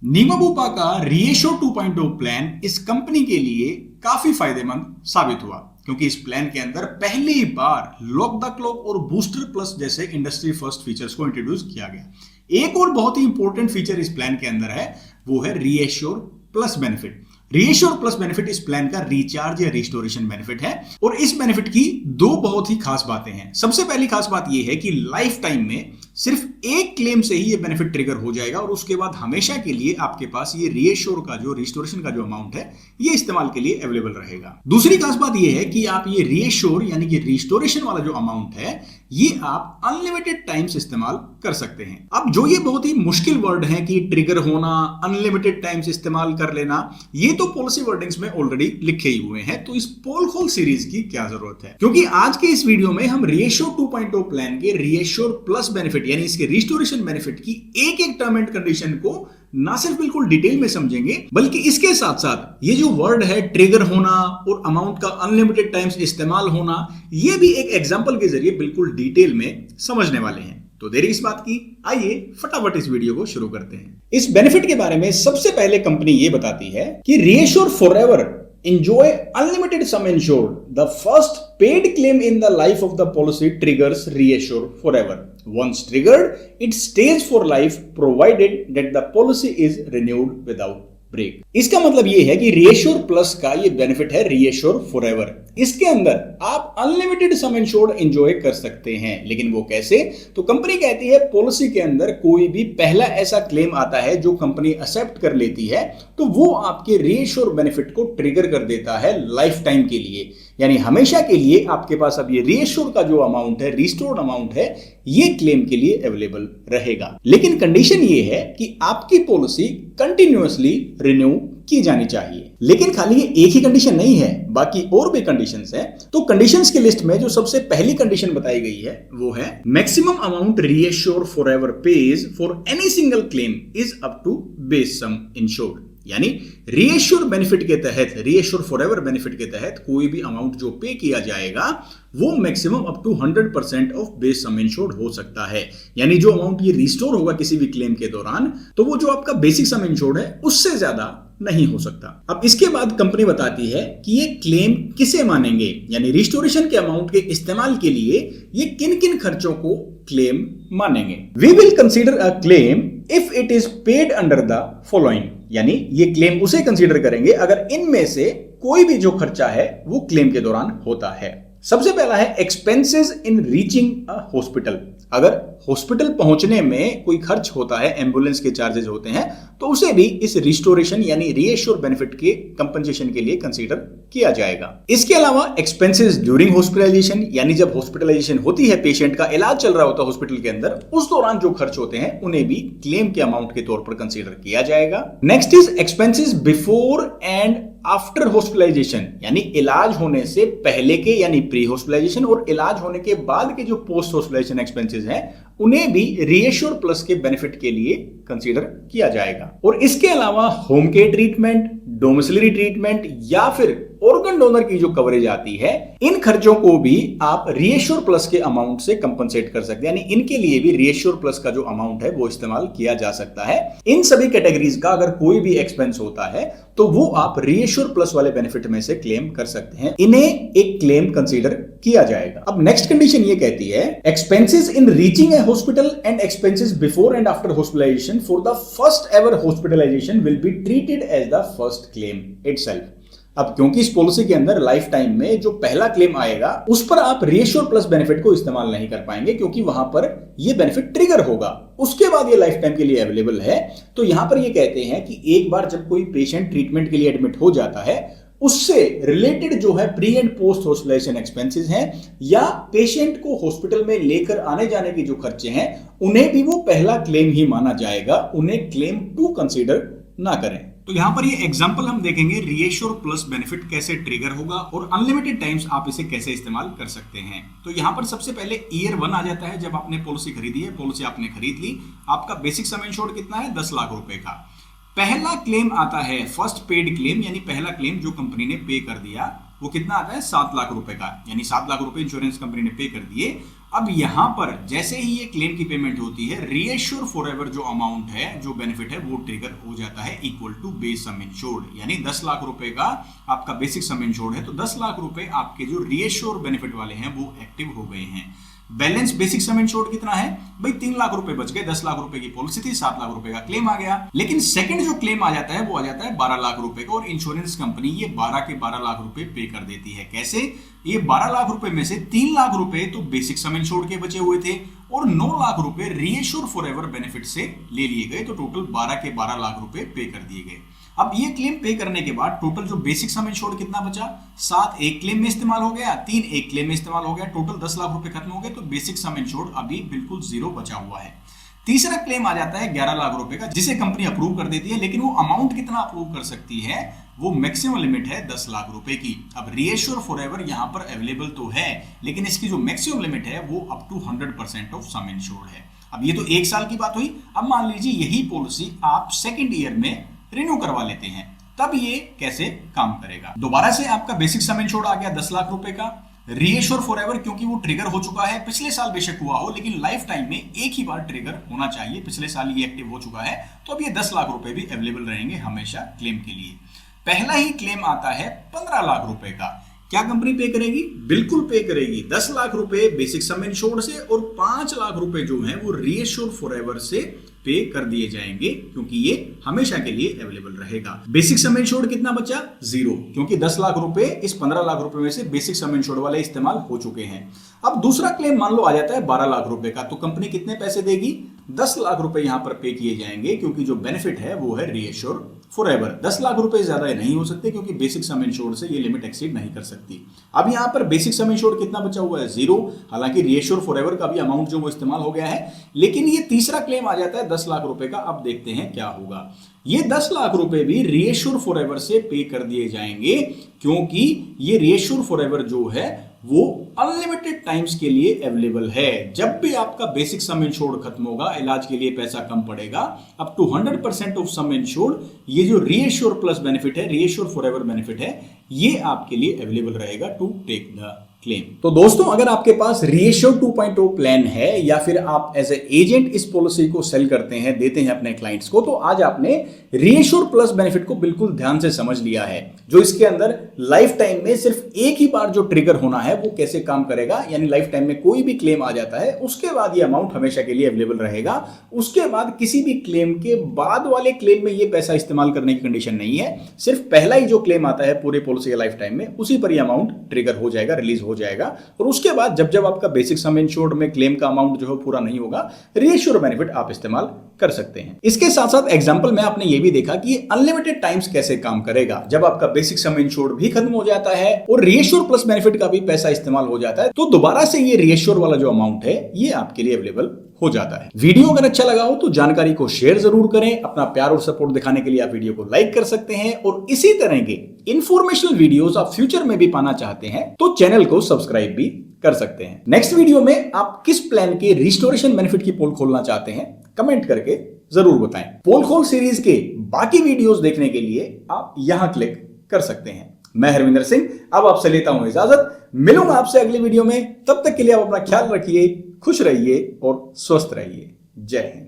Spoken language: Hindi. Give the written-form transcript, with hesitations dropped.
नीमाबूपा का रीएश्योर 2.0 प्लान इस कंपनी के लिए काफी फायदेमंद साबित हुआ क्योंकि इस प्लान के अंदर पहली बार लॉक द क्लॉक और बूस्टर प्लस जैसे इंडस्ट्री फर्स्ट फीचर्स को इंट्रोड्यूस किया गया। एक और बहुत ही इंपॉर्टेंट फीचर इस प्लान के अंदर है, वो है reassure plus benefit. Reassure plus benefit इस प्लान का रिचार्ज या रिस्टोरेशन बेनिफिट है और इस बेनिफिट की दो बहुत ही खास बातें हैं। सबसे पहली खास बात यह है कि लाइफ टाइम में सिर्फ एक क्लेम से ही ये बेनिफिट ट्रिगर हो जाएगा और उसके बाद हमेशा के लिए आपके पास ये रीएश्योर का जो रिस्टोरेशन का जो अमाउंट है ये इस्तेमाल के लिए अवेलेबल रहेगा। दूसरी खास बात ये है कि आप ये रीएश्योर यानी कि रिस्टोरेशन वाला जो अमाउंट है ये आप अनलिमिटेड टाइम्स इस्तेमाल कर सकते हैं। अब जो ये बहुत ही मुश्किल वर्ड है कि ट्रिगर होना, अनलिमिटेड टाइम्स इस्तेमाल कर लेना, ये तो पॉलिसी वर्डिंग्स में ऑलरेडी लिखे ही हुए हैं, तो इस पोल खोल सीरीज की क्या जरूरत है, क्योंकि आज के इस वीडियो में हम रीएश्योर 2.0 प्लान के रीएश्योर प्लस बेनिफिट यानी इसके रिस्टोरेशन बेनिफिट की एक एक टर्म एंड कंडीशन को ना सिर्फ बिल्कुल डिटेल में समझेंगे बल्कि इसके साथ साथ ये जो वर्ड है ट्रिगर होना और अमाउंट का अनलिमिटेड टाइम्स इस्तेमाल होना, ये भी एक एग्जांपल के जरिए बिल्कुल डिटेल में समझने वाले हैं। तो देरी इस बात की, आइए फटाफट इस वीडियो को शुरू करते हैं। इस बेनिफिट के बारे में सबसे पहले कंपनी ये बताती है कि reassure forever enjoy unlimited sum insured. The first paid claim in the life of the policy triggers reassure forever. Once triggered, it stays for life provided that the policy is renewed without break. इसका मतलब ये है कि रीएश्योर प्लस का ये बेनिफिट है रीएश्योर फॉरएवर। इसके अंदर आप अनलिमिटेड सम इंश्योर्ड एंजॉय कर सकते हैं, लेकिन वो कैसे? तो कंपनी कहती है पॉलिसी के अंदर कोई भी पहला ऐसा क्लेम आता है जो कंपनी एक्सेप्ट कर लेती है तो वो आपके रीएश्योर बेनिफिट को ट्रिगर कर देता है लाइफ टाइम के लिए, यानी हमेशा के लिए आपके पास अब ये रीएश्योर का जो अमाउंट है, रिस्टोर्ड अमाउंट है, ये क्लेम के लिए अवेलेबल रहेगा। लेकिन कंडीशन ये है कि आपकी पॉलिसी कंटिन्यूअसली रिन्यू की जानी चाहिए। लेकिन खाली ये एक ही कंडीशन नहीं है, बाकी और भी कंडीशंस हैं। तो कंडीशंस की लिस्ट में जो सबसे पहली कंडीशन बताई गई है वो है maximum amount reassure forever pays for any single claim is up to base sum insured. यानी रीएश्योर बेनिफिट के तहत, रीएश्योर फॉरएवर बेनिफिट के तहत कोई भी अमाउंट जो पे किया जाएगा वो maximum up to 100% of base sum insured हो सकता है। यानी जो अमाउंट ये रिस्टोर होगा किसी भी क्लेम के दौरान तो वो जो आपका बेसिक सम इंश्योर्ड है उससे ज्यादा नहीं हो सकता। अब इसके बाद कंपनी बताती है कि ये क्लेम किसे मानेंगे, यानी रिस्टोरेशन के अमाउंट के इस्तेमाल के लिए ये किन किन खर्चों को क्लेम मानेंगे। We will consider a claim if it is paid under the following, यानी ये क्लेम उसे कंसीडर करेंगे अगर इनमें से कोई भी जो खर्चा है वो क्लेम के दौरान होता है। सबसे पहला है expenses in reaching a hospital. अगर हॉस्पिटल पहुंचने में कोई खर्च होता है, एम्बुलेंस के चार्जेस होते हैं, तो उसे भी इस रिस्टोरेशन यानी रीएश्योर बेनिफिट के कंपनसेशन के लिए कंसीडर किया जाएगा। इसके अलावा एक्सपेंसेस ड्यूरिंग हॉस्पिटलाइजेशन, यानी जब हॉस्पिटलाइजेशन होती है, पेशेंट का इलाज चल रहा होता है हॉस्पिटल के अंदर, उस दौरान जो खर्च होते हैं उन्हें भी क्लेम के अमाउंट के तौर पर कंसीडर किया जाएगा। Next is expenses before and after hospitalisation, यानी इलाज होने से पहले के यानी प्री हॉस्पिटलाइजेशन और इलाज होने के बाद के जो पोस्ट हॉस्पिटलाइजेशन एक्सपेंसेस हैं उन्हें भी रीएश्योर प्लस के बेनिफिट के लिए कंसीडर किया जाएगा। और इसके अलावा home care treatment, domiciliary treatment या फिर ऑर्गन डोनर की जो कवरेज आती है, इन खर्चों को भी आप रीएश्योर प्लस के अमाउंट से कंपनसेट कर सकते हैं, यानी इनके लिए भी रीएश्योर प्लस का जो अमाउंट है वो इस्तेमाल किया जा सकता है। इन सभी कैटेगरीज का अगर कोई भी एक्सपेंस होता है तो वो आप रीएश्योर प्लस वाले बेनिफिट में से क्लेम कर सकते हैं, इन्हें एक क्लेम कंसीडर किया जाएगा। अब नेक्स्ट कंडीशन ये कहती है expenses in reaching a hospital and expenses before and after hospitalisation for the first ever hospitalisation will be treated as the first claim itself. अब क्योंकि इस पॉलिसी के अंदर लाइफ टाइम में जो पहला क्लेम आएगा उस पर आप रीएश्योर प्लस बेनिफिट को इस्तेमाल नहीं कर पाएंगे क्योंकि वहां पर ये बेनिफिट ट्रिगर होगा, उसके बाद ये लाइफ टाइम के लिए अवेलेबल है। तो यहां पर ये कहते हैं कि एक बार जब कोई पेशेंट ट्रीटमेंट के लिए एडमिट हो जाता है उससे रिलेटेड जो है pre and post hospitalisation expenses हैं या पेशेंट को हॉस्पिटल में लेकर आने जाने के जो खर्चे हैं उन्हें भी वो पहला क्लेम ही माना जाएगा, उन्हें क्लेम 2 कंसीडर ना करें। तो यहां पर ये एग्जांपल हम देखेंगे रीएश्योर प्लस बेनिफिट कैसे ट्रिगर होगा और अनलिमिटेड टाइम्स आप इसे कैसे इस्तेमाल कर सकते हैं। तो यहां पर सबसे पहले ईयर 1 आ जाता है, जब आपने पॉलिसी खरीदी है, पॉलिसी आपने खरीद ली, आपका बेसिक सम इंश्योर्ड कितना है 10 लाख रुपए का। पहला क्लेम आता है फर्स्ट पेड क्लेम, यानी पहला क्लेम जो कंपनी ने पे कर दिया वो कितना आता है 7 लाख रुपए का, यानी 7 लाख रुपए इंश्योरेंस कंपनी ने पे कर दिए। अब यहां पर जैसे ही ये क्लेम की पेमेंट होती है, रीएश्योर फॉरएवर जो अमाउंट है, जो बेनिफिट है, वो ट्रिगर हो जाता है equal to base sum insured. यानी 10 लाख रुपए का आपका बेसिक सम इंश्योर्ड है, तो 10 लाख रुपए आपके जो रीएश्योर बेनिफिट वाले हैं वो एक्टिव हो गए हैं। बैलेंस बेसिक सम इंश्योर्ड कितना है भाई, 3 लाख रुपए बच गए। 10 लाख रुपए की पॉलिसी थी, 7 लाख रुपए का क्लेम आ गया। लेकिन सेकंड जो क्लेम आ जाता है वो आ जाता है 12 लाख रुपए का, और इंश्योरेंस कंपनी ये 12 के 12 लाख रुपए पे कर देती है। कैसे? ये 12 लाख रुपए में से 3 लाख रुपए तो बेसिक सम इंश्योर्ड के बचे हुए थे और 9 लाख रुपए रीएश्योर फॉरएवर बेनिफिट से ले लिए गए, तो टोटल 12 के 12 लाख रुपए पे कर दिए गए। अब ये क्लेम पे करने के बाद टोटल जो बेसिक सम इंश्योर्ड कितना बचा? 7 एक क्लेम में इस्तेमाल हो गया, 3 एक क्लेम में इस्तेमाल हो गया, टोटल 10 लाख रुपए खत्म हो गए, तो बेसिक सम इंश्योर्ड अभी बिल्कुल जीरो बचा हुआ है। तीसरा क्लेम आ जाता है 11 लाख रुपए का, जिसे कंपनी अप्रूव कर देती है, लेकिन वो अमाउंट कितना अप्रूव कर सकती है? वो मैक्सिमम लिमिट है 10 लाख रुपए की। अब रीएश्योर फॉरएवर यहां पर अवेलेबल तो है, लेकिन इसकी जो मैक्सिमम लिमिट है वो up to 100% of sum insured है। अब ये तो 1 साल की बात हुई। अब मान लीजिए यही पॉलिसी आप सेकेंड ईयर में रिन्यू करवा लेते हैं, तब ये कैसे काम करेगा? दोबारा से आपका बेसिक सम इंश्योर्ड आ गया 10 लाख रुपए का। रीएश्योर फॉरएवर क्योंकि वो ट्रिगर हो चुका है, पिछले साल बेशक हुआ हो, लेकिन लाइफ टाइम में एक ही बार ट्रिगर होना चाहिए, पिछले साल ये एक्टिव हो चुका है, तो अब ये 10 लाख रुपए भी अवेलेबल रहेंगे हमेशा क्लेम के लिए। पहला ही क्लेम आता है 15 लाख रुपए का। क्या कंपनी पे करेगी? बिल्कुल पे करेगी। 10 लाख रुपए बेसिक सम इंश्योर्ड से और 5 लाख रुपए जो हैं वो रीएश्योर फॉरएवर से पे कर दिए जाएंगे, क्योंकि ये हमेशा के लिए अवेलेबल रहेगा। बेसिक सम इंश्योर्ड कितना बचा? 0, क्योंकि 10 लाख रुपए इस 15 लाख रुपए में से बेसिक सम इंश्योर्ड वाले इस्तेमाल हो चुके हैं। अब दूसरा क्लेम मान लो आ जाता है 12 लाख रुपए का, तो कंपनी कितने पैसे देगी? 10 लाख रुपए यहां पर पे किए जाएंगे, क्योंकि जो बेनिफिट है वो है रीएश्योर फॉरएवर। 10 लाख रुपए ज्यादा नहीं हो सकते, क्योंकि बेसिक सम इंश्योर्ड से ये लिमिट एक्सीड नहीं कर सकती। अब यहां पर बेसिक सम इंश्योर्ड कितना बचा हुआ है? 0। हालांकि रीएश्योर फॉरएवर का भी अमाउंट जो वो इस्तेमाल हो गया है, लेकिन ये तीसरा क्लेम आ जाता है 10 लाख रुपए का। अब देखते हैं क्या होगा। ये 10 लाख रुपए भी रीएश्योर फॉरएवर से पे कर दिए जाएंगे, क्योंकि ये रीएश्योर फॉरएवर जो है वो अनलिमिटेड टाइम्स के लिए अवेलेबल है। जब भी आपका बेसिक सम इंश्योर्ड खत्म होगा, इलाज के लिए पैसा कम पड़ेगा, up to 100% of sum insured, ये जो रीएश्योर प्लस बेनिफिट है, रीएश्योर फॉरएवर बेनिफिट है, ये आपके लिए अवेलेबल रहेगा टू टेक द क्लेम। तो दोस्तों, अगर आपके पास रीएश्योर 2.0 प्लान है या फिर आप एज ए एजेंट इस पॉलिसी को सेल करते हैं, देते हैं अपने क्लाइंट्स को, तो आज आपने रीएश्योर प्लस बेनिफिट को बिल्कुल ध्यान से समझ लिया है, जो इसके अंदर लाइफ टाइम में सिर्फ एक ही बार जो ट्रिगर होना है वो कैसे काम करेगा। यानी लाइफ टाइम में कोई भी क्लेम आ जाता है, उसके बाद ये अमाउंट हमेशा के लिए अवेलेबल रहेगा। उसके बाद किसी भी क्लेम के बाद वाले क्लेम में ये पैसा इस्तेमाल करने की कंडीशन नहीं है। सिर्फ पहला ही जो क्लेम आता है पूरे पॉलिसी के लाइफ टाइम में, उसी पर ये अमाउंट ट्रिगर हो जाएगा, रिलीज हो जाएगा। और उसके बाद जब जब आपका बेसिक सम इंश्योर्ड में क्लेम का अमाउंट जो है पूरा नहीं होगा, रीएश्योर बेनिफिट आप इस्तेमाल कर सकते हैं। इसके साथ साथ एग्जांपल में आपने ये भी देखा कि ये अनलिमिटेड टाइम्स कैसे काम करेगा। जब आपका बेसिक सम इंश्योर्ड भी खत्म हो जाता है और रीएश्योर प्लस बेनिफिट का भी पैसा इस्तेमाल हो जाता है, तो दोबारा से ये रीएश्योर वाला जो अमाउंट है ये आपके लिए अवेलेबल हो जाता है। वीडियो अगर अच्छा लगा हो तो जानकारी को शेयर जरूर करें। अपना प्यार और सपोर्ट दिखाने के लिए आप वीडियो को लाइक कर सकते हैं, और इसी तरह के इंफॉर्मेशनल वीडियोस आप फ्यूचर में भी पाना चाहते हैं तो चैनल को सब्सक्राइब भी कर सकते हैं। नेक्स्ट वीडियो में आप किस प्लान के रिस्टोरेशन बेनिफिट की पोल खोलना चाहते हैं, कमेंट करके जरूर बताएं। पोल खोल सीरीज के बाकी वीडियोस देखने के लिए आप यहां क्लिक कर सकते हैं। मैं हरविंदर सिंह अब आपसे लेता हूं इजाजत। मिलूंगा आपसे अगले वीडियो में। तब तक के लिए आप अपना ख्याल रखिए, खुश रहिए और स्वस्थ रहिए। जय हिंद।